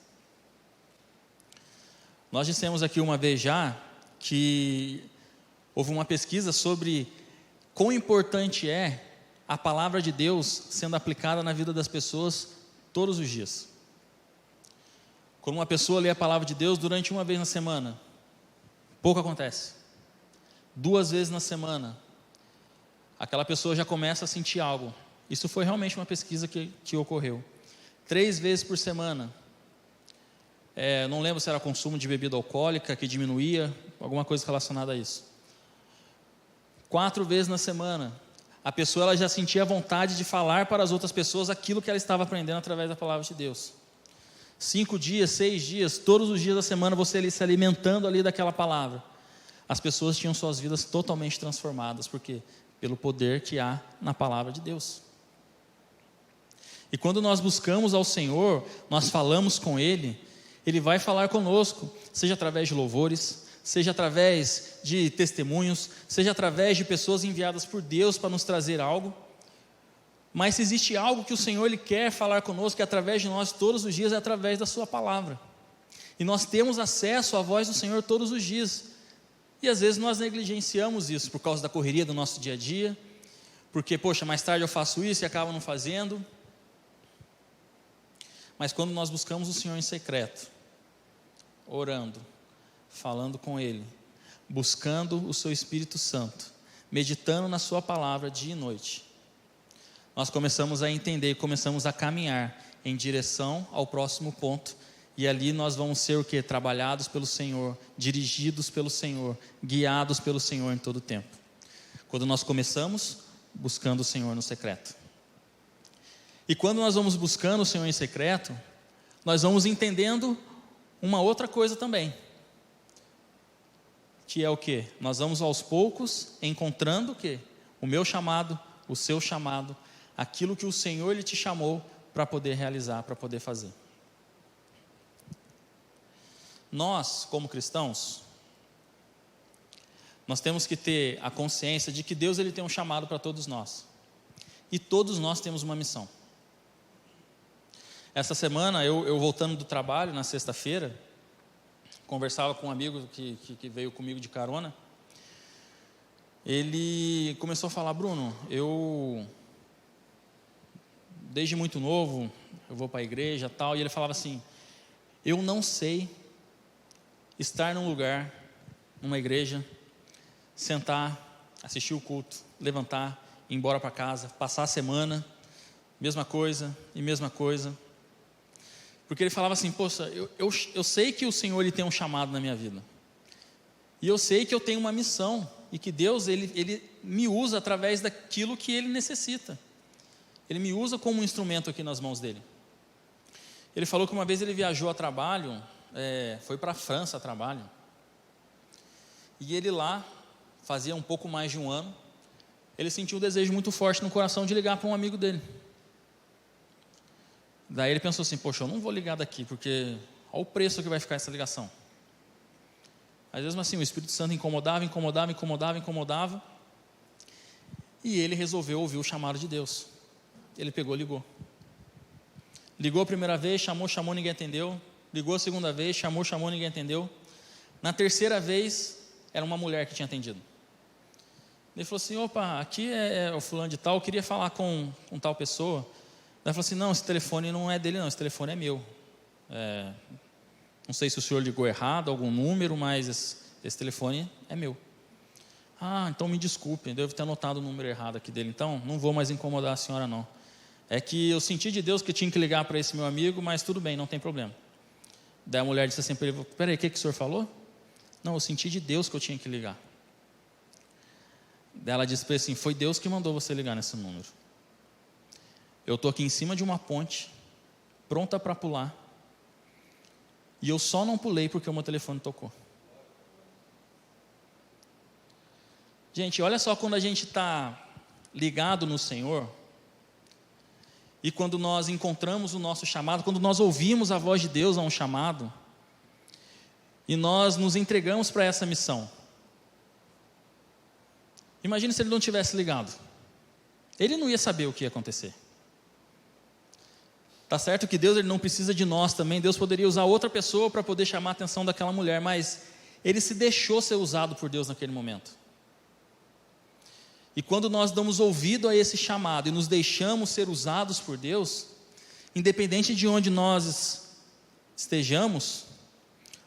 Speaker 1: Nós dissemos aqui uma vez já que houve uma pesquisa sobre quão importante é a palavra de Deus sendo aplicada na vida das pessoas todos os dias. Quando uma pessoa lê a palavra de Deus durante uma vez na semana, pouco acontece. 2 vezes na semana, aquela pessoa já começa a sentir algo. Isso foi realmente uma pesquisa que ocorreu. 3 vezes por semana, não lembro se era consumo de bebida alcoólica que diminuía, alguma coisa relacionada a isso. 4 vezes na semana, a pessoa ela já sentia vontade de falar para as outras pessoas aquilo que ela estava aprendendo através da palavra de Deus. 5 dias, 6 dias, todos os dias da semana você ali se alimentando ali daquela palavra. As pessoas tinham suas vidas totalmente transformadas. Por quê? Pelo poder que há na palavra de Deus. E quando nós buscamos ao Senhor, nós falamos com Ele, Ele vai falar conosco, seja através de louvores, seja através de testemunhos, seja através de pessoas enviadas por Deus para nos trazer algo. Mas se existe algo que o Senhor Ele quer falar conosco, que é através de nós todos os dias, é através da sua palavra. E nós temos acesso à voz do Senhor todos os dias. E às vezes nós negligenciamos isso por causa da correria do nosso dia a dia, porque, poxa, mais tarde eu faço isso e acabo não fazendo. Mas quando nós buscamos o Senhor em secreto, orando, falando com Ele, buscando o seu Espírito Santo, meditando na sua palavra dia e noite, nós começamos a entender, começamos a caminhar em direção ao próximo ponto, e ali nós vamos ser o quê? Trabalhados pelo Senhor, dirigidos pelo Senhor, guiados pelo Senhor em todo o tempo. Quando nós começamos buscando o Senhor no secreto. E quando nós vamos buscando o Senhor em secreto, nós vamos entendendo uma outra coisa também, que é o quê? Nós vamos aos poucos encontrando o quê? O meu chamado, o seu chamado, aquilo que o Senhor Ele te chamou para poder realizar, para poder fazer. Nós, como cristãos, nós temos que ter a consciência de que Deus Ele tem um chamado para todos nós, e todos nós temos uma missão. Essa semana, eu voltando do trabalho, na sexta-feira, conversava com um amigo que veio comigo de carona. Ele começou a falar: Bruno, desde muito novo, eu vou para a igreja e tal, e ele falava assim: eu não sei estar num lugar, numa igreja, sentar, assistir o culto, levantar, ir embora para casa, passar a semana, mesma coisa e mesma coisa. Porque ele falava assim: poxa, eu sei que o Senhor Ele tem um chamado na minha vida, e eu sei que eu tenho uma missão, e que Deus ele me usa através daquilo que Ele necessita. Ele me usa como um instrumento aqui nas mãos dEle. Ele falou que uma vez ele viajou a trabalho, foi para a França a trabalho, e ele lá, fazia um pouco mais de um ano, ele sentiu um desejo muito forte no coração de ligar para um amigo dele. Daí ele pensou assim: poxa, eu não vou ligar daqui, porque olha o preço que vai ficar essa ligação. Às vezes assim, o Espírito Santo incomodava, e ele resolveu ouvir o chamado de Deus. Ele pegou, ligou a primeira vez, chamou, ninguém atendeu. Ligou a segunda vez, chamou, ninguém atendeu. Na terceira vez, era uma mulher que tinha atendido. Ele falou assim: opa, aqui é o fulano de tal, eu queria falar com tal pessoa. Ela falou assim: não, esse telefone não é dele não, esse telefone é meu. Não sei se o senhor ligou errado, algum número, mas esse telefone é meu. Ah, então me desculpe, devo ter anotado o número errado aqui dele, então não vou mais incomodar a senhora não. É que eu senti de Deus que eu tinha que ligar para esse meu amigo, mas tudo bem, não tem problema. Daí a mulher disse assim para ele: peraí, o que o senhor falou? Não, eu senti de Deus que eu tinha que ligar. Daí ela disse para ele assim: foi Deus que mandou você ligar nesse número. Eu estou aqui em cima de uma ponte, pronta para pular, e eu só não pulei porque o meu telefone tocou. Gente, olha só, quando a gente está ligado no Senhor, e quando nós encontramos o nosso chamado, quando nós ouvimos a voz de Deus a um chamado, e nós nos entregamos para essa missão. Imagine se ele não tivesse ligado, ele não ia saber o que ia acontecer. Está certo que Deus ele não precisa de nós também, Deus poderia usar outra pessoa para poder chamar a atenção daquela mulher, mas ele se deixou ser usado por Deus naquele momento. E quando nós damos ouvido a esse chamado e nos deixamos ser usados por Deus, independente de onde nós estejamos,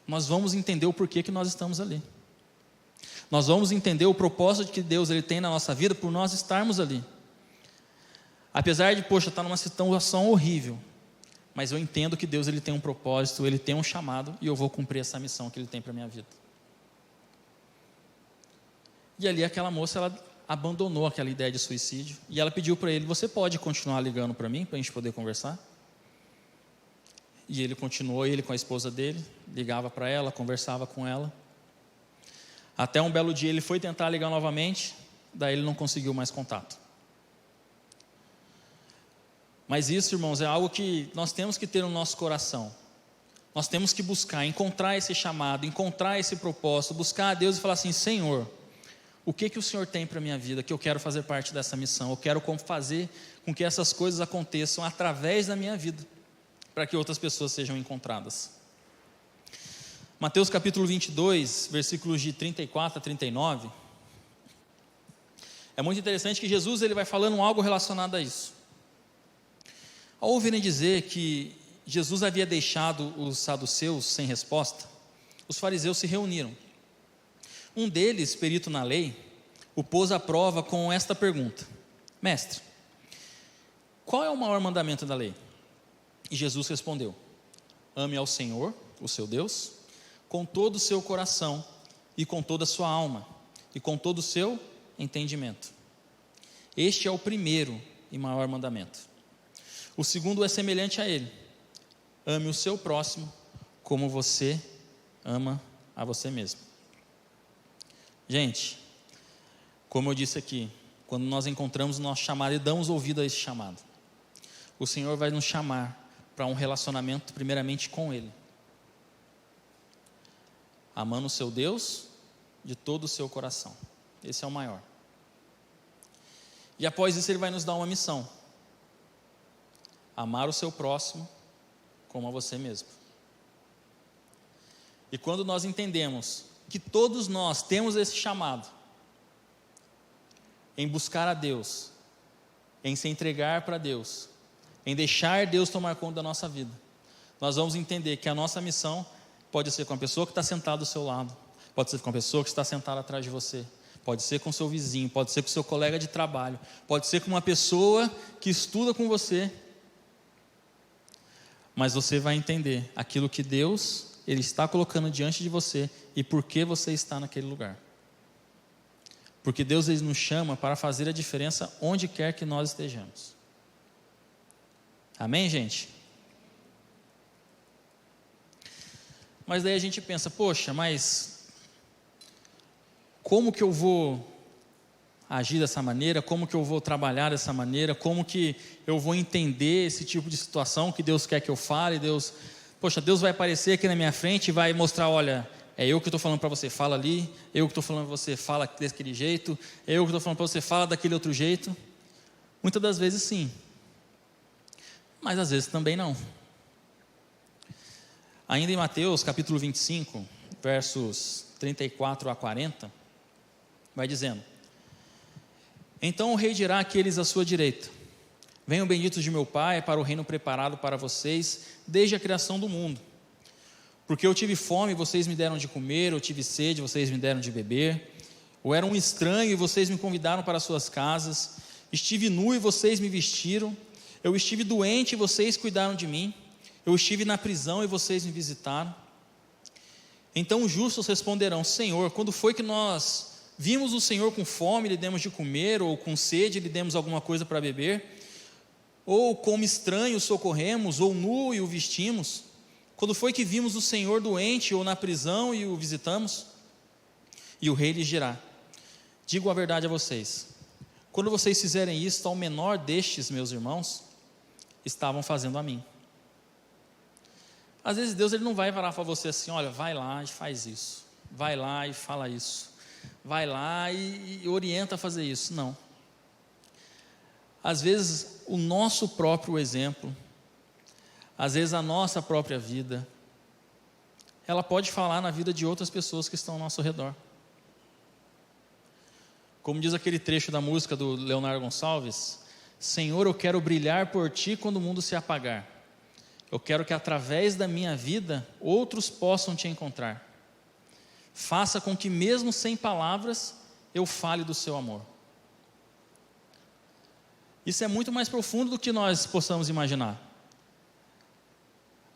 Speaker 1: nós vamos entender o porquê que nós estamos ali. Nós vamos entender o propósito que Deus ele tem na nossa vida por nós estarmos ali. Apesar de, estar numa situação horrível, mas eu entendo que Deus ele tem um propósito, Ele tem um chamado, e eu vou cumprir essa missão que Ele tem para a minha vida. E ali aquela moça, ela abandonou aquela ideia de suicídio, e ela pediu para ele: você pode continuar ligando para mim, para a gente poder conversar? E ele continuou, ele com a esposa dele, ligava para ela, conversava com ela, até um belo dia ele foi tentar ligar novamente, daí ele não conseguiu mais contato. Mas isso, irmãos, é algo que nós temos que ter no nosso coração. Nós temos que buscar, encontrar esse chamado, encontrar esse propósito, buscar a Deus e falar assim: Senhor, o que o Senhor tem para a minha vida, que eu quero fazer parte dessa missão, eu quero fazer com que essas coisas aconteçam através da minha vida, para que outras pessoas sejam encontradas. Mateus capítulo 22, versículos de 34 a 39, é muito interessante que Jesus ele vai falando algo relacionado a isso. Ao ouvirem dizer que Jesus havia deixado os saduceus sem resposta, os fariseus se reuniram. Um deles, perito na lei, o pôs à prova com esta pergunta: Mestre, qual é o maior mandamento da lei? E Jesus respondeu: ame ao Senhor, o seu Deus, com todo o seu coração, e com toda a sua alma, e com todo o seu entendimento. Este é o primeiro e maior mandamento. O segundo é semelhante a ele: ame o seu próximo como você ama a você mesmo. Gente, como eu disse aqui, quando nós encontramos o nosso chamado e damos ouvido a esse chamado, o Senhor vai nos chamar para um relacionamento primeiramente com Ele, amando o seu Deus de todo o seu coração. Esse é o maior. E após isso Ele vai nos dar uma missão: amar o seu próximo como a você mesmo. E quando nós entendemos que todos nós temos esse chamado em buscar a Deus, em se entregar para Deus, em deixar Deus tomar conta da nossa vida, nós vamos entender que a nossa missão pode ser com a pessoa que está sentada do seu lado, pode ser com a pessoa que está sentada atrás de você, pode ser com o seu vizinho, pode ser com o seu colega de trabalho, pode ser com uma pessoa que estuda com você, mas você vai entender aquilo que Deus Ele está colocando diante de você e por que você está naquele lugar. Porque Deus Ele nos chama para fazer a diferença onde quer que nós estejamos. Amém, gente? Mas daí a gente pensa: poxa, mas como que eu vou agir dessa maneira? Como que eu vou trabalhar dessa maneira? Como que eu vou entender esse tipo de situação que Deus quer que eu fale? Deus vai aparecer aqui na minha frente e vai mostrar: olha, é eu que estou falando para você, fala ali. Eu que estou falando para você, fala daquele jeito. Eu que estou falando para você, fala daquele outro jeito. Muitas das vezes sim, mas às vezes também não. Ainda em Mateus capítulo 25, versos 34 a 40, vai dizendo: então o rei dirá àqueles à sua direita: venham benditos de meu Pai para o reino preparado para vocês desde a criação do mundo. Porque eu tive fome e vocês me deram de comer, eu tive sede e vocês me deram de beber, eu era um estranho e vocês me convidaram para suas casas, estive nu e vocês me vestiram, eu estive doente e vocês cuidaram de mim, eu estive na prisão e vocês me visitaram. Então os justos responderão: Senhor, quando foi que nós vimos o Senhor com fome e lhe demos de comer, ou com sede e lhe demos alguma coisa para beber? Ou como estranho o socorremos, ou nu e o vestimos? Quando foi que vimos o Senhor doente ou na prisão e o visitamos? E o rei lhes dirá: digo a verdade a vocês, quando vocês fizerem isto ao menor destes meus irmãos, estavam fazendo a mim. Às vezes Deus Ele não vai falar para você assim: olha, vai lá e faz isso, vai lá e fala isso, vai lá e orienta a fazer isso. Não. Às vezes o nosso próprio exemplo, às vezes a nossa própria vida, ela pode falar na vida de outras pessoas que estão ao nosso redor. Como diz aquele trecho da música do Leonardo Gonçalves: Senhor, eu quero brilhar por Ti quando o mundo se apagar. Eu quero que através da minha vida outros possam Te encontrar. Faça com que mesmo sem palavras eu fale do Seu amor. Isso é muito mais profundo do que nós possamos imaginar.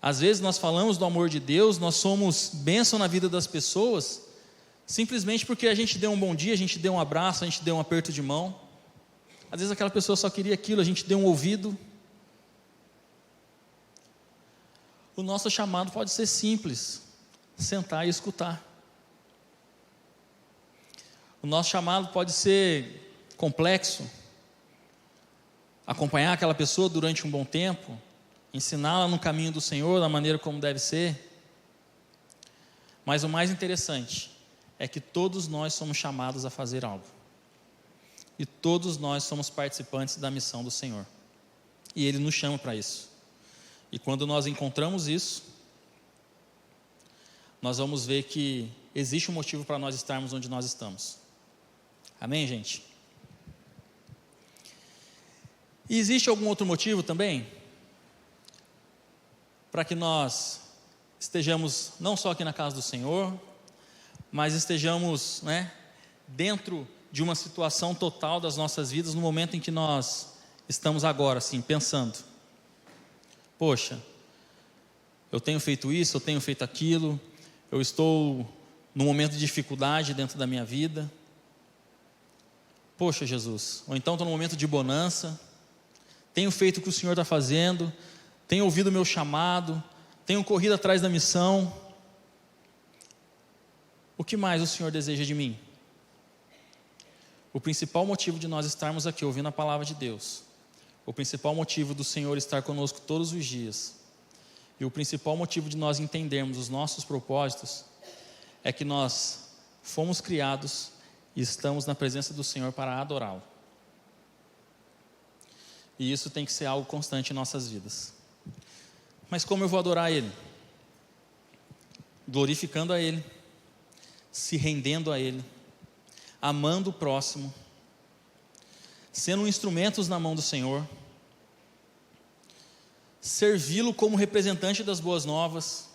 Speaker 1: Às vezes nós falamos do amor de Deus, nós somos bênção na vida das pessoas, simplesmente porque a gente deu um bom dia, a gente deu um abraço, a gente deu um aperto de mão. Às vezes aquela pessoa só queria aquilo, a gente deu um ouvido. O nosso chamado pode ser simples: sentar e escutar. O nosso chamado pode ser complexo: acompanhar aquela pessoa durante um bom tempo, ensiná-la no caminho do Senhor, da maneira como deve ser. Mas o mais interessante é que todos nós somos chamados a fazer algo, e todos nós somos participantes da missão do Senhor, e Ele nos chama para isso. E quando nós encontramos isso, nós vamos ver que existe um motivo para nós estarmos onde nós estamos. Amém, gente? E existe algum outro motivo também para que nós estejamos não só aqui na casa do Senhor, mas estejamos, dentro de uma situação total das nossas vidas, no momento em que nós estamos agora, assim, pensando: poxa, eu tenho feito isso, eu tenho feito aquilo, eu estou num momento de dificuldade dentro da minha vida. Poxa, Jesus, ou então estou num momento de bonança, tenho feito o que o Senhor está fazendo, tenho ouvido o meu chamado, tenho corrido atrás da missão. O que mais o Senhor deseja de mim? O principal motivo de nós estarmos aqui ouvindo a palavra de Deus, o principal motivo do Senhor estar conosco todos os dias, e o principal motivo de nós entendermos os nossos propósitos, é que nós fomos criados e estamos na presença do Senhor para adorá-lo. E isso tem que ser algo constante em nossas vidas. Mas como eu vou adorar Ele? Glorificando a Ele, se rendendo a Ele, amando o próximo, sendo instrumentos na mão do Senhor, servi-lo como representante das boas novas,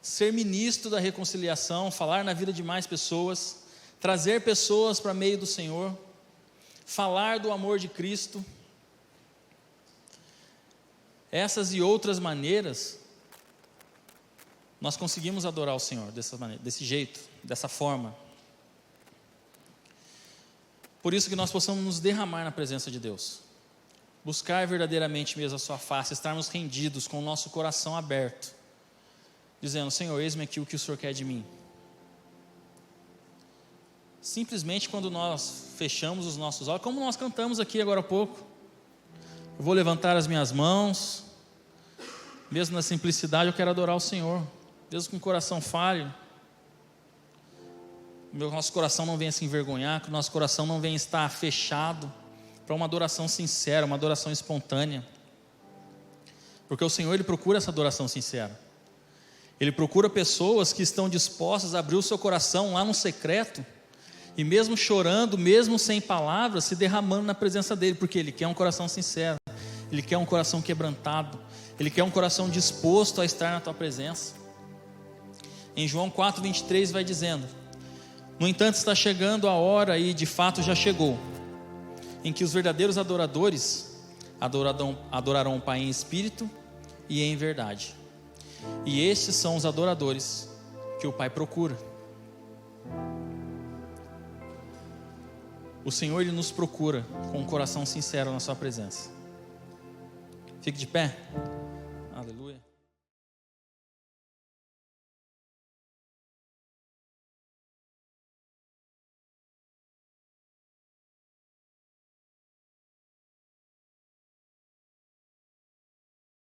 Speaker 1: ser ministro da reconciliação, falar na vida de mais pessoas, trazer pessoas para meio do Senhor, falar do amor de Cristo. Essas e outras maneiras, nós conseguimos adorar o Senhor dessa maneira, desse jeito, dessa forma. Por isso que nós possamos nos derramar na presença de Deus, buscar verdadeiramente mesmo a sua face, estarmos rendidos com o nosso coração aberto, dizendo: Senhor, eis-me aqui o que o Senhor quer de mim. Simplesmente quando nós fechamos os nossos olhos, como nós cantamos aqui agora há pouco, eu vou levantar as minhas mãos, mesmo na simplicidade eu quero adorar o Senhor, mesmo com o coração falho, nosso coração não venha se envergonhar, que o nosso coração não venha estar fechado para uma adoração sincera, uma adoração espontânea, porque o Senhor, Ele procura essa adoração sincera, Ele procura pessoas que estão dispostas a abrir o seu coração lá no secreto, e mesmo chorando, mesmo sem palavras, se derramando na presença dEle, porque Ele quer um coração sincero, Ele quer um coração quebrantado, Ele quer um coração disposto a estar na tua presença. Em João 4:23 vai dizendo: no entanto está chegando a hora, e de fato já chegou, em que os verdadeiros adoradores adorarão o Pai em espírito e em verdade, e estes são os adoradores que o Pai procura. O Senhor, Ele nos procura com um coração sincero na sua presença. Fique de pé. Aleluia.